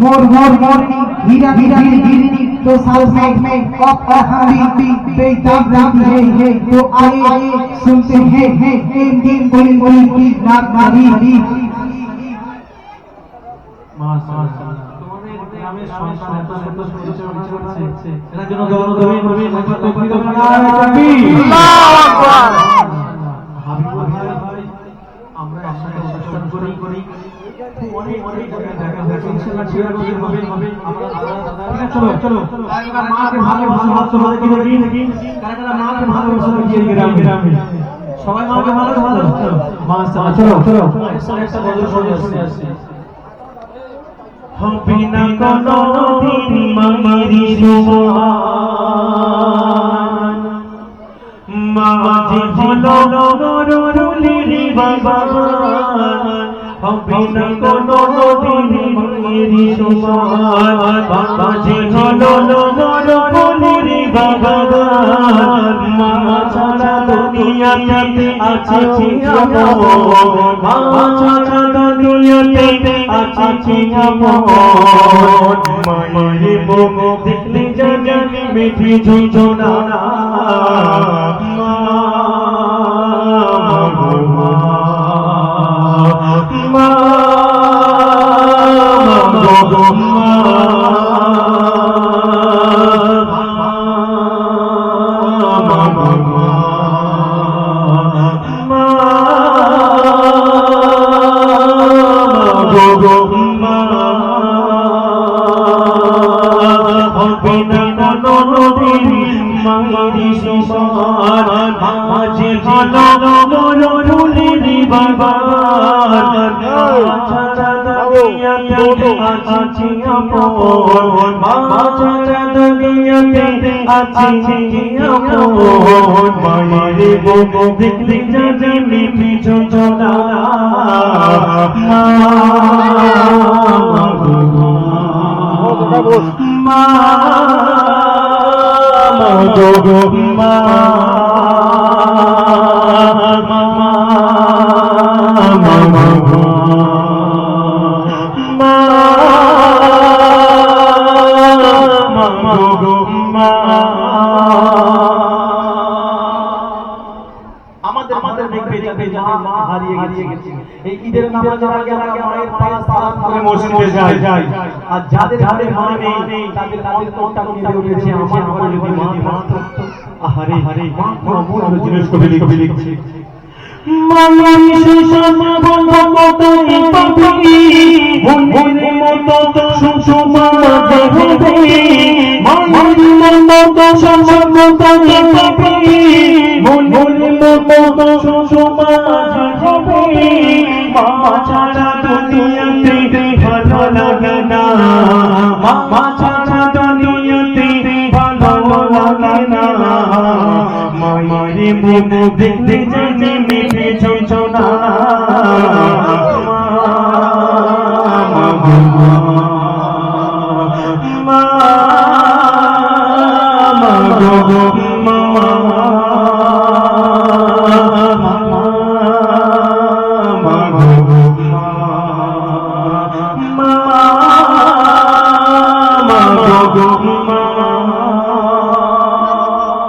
मोर मोर मोर हीरा हीरा हीरी तो साल में कप हमारी बेताब रहती है तो आइए सुनते हैं इन दिन बोली बोली की नाक नारी माशाअल्लाह তোমাদের গ্রামের সন্তান এত সুন্দর পরিচর্যা করছে এর জন্য দৌড়দৌড়ি একবার তকবীর দাও আল্লাহু আকবার হাবিবুল ভাই আমরা একসাথে অনুষ্ঠান করি অনেক অনেক জায়গায় দেখা হয়েছে ইনশাআল্লাহ ঠিক হবে আমরা চলো চলো কারা মাকে ভালোবাসো কি দেখি কারা মাকে ভালোবাসো কি গ্রামে সবাই মাকে ভালোবাসো মাশাআল্লাহ চলো চলো একটা বদল শুনে আসছে হবে না কোনো দিন মায়েরই সমান মাঝে হলো নরুলের বাগান হবে না কোনো দিন মায়েরই সমান মাঝে হলো নরুলের বাগান মা ছাড়া দুনিয়াতে আছে কি আপন মা ছাড়া দুনিয়াতে আছে কি আপন মায়ের মুখ দেখলে জানি মিঠি ঝুঁঝুনা দেখলি জানি মিঠি ঝুঁঝুনা মা আমাদের দেখবে যাবে মা হারিয়ে গেছে এই ঈদের নামাজের আগে মায়ের পায়ে সালাম করে মসজিদে যাই আর যাদের ঘরে মা নেই তাদের অন্তরটা কেঁদে উঠেছে আমার ঘরে যদি মা থাকতো আহারে মা মূল জিনিস কবি লিখছে মায়ের সুষমা বন্ধ পাবি মনের মতো সুষমা দেখবে মায়ের মতো সুষমা পাবি মনের মতো সুষমা দেখবে মা ছাড়া দুনিয়াতে ভালো লাগে না মা ছাড়া দুনিয়াতে ভালো লাগে না মায়ের মুখ দেখতে জানি মিঠে ঝুঁঝুনা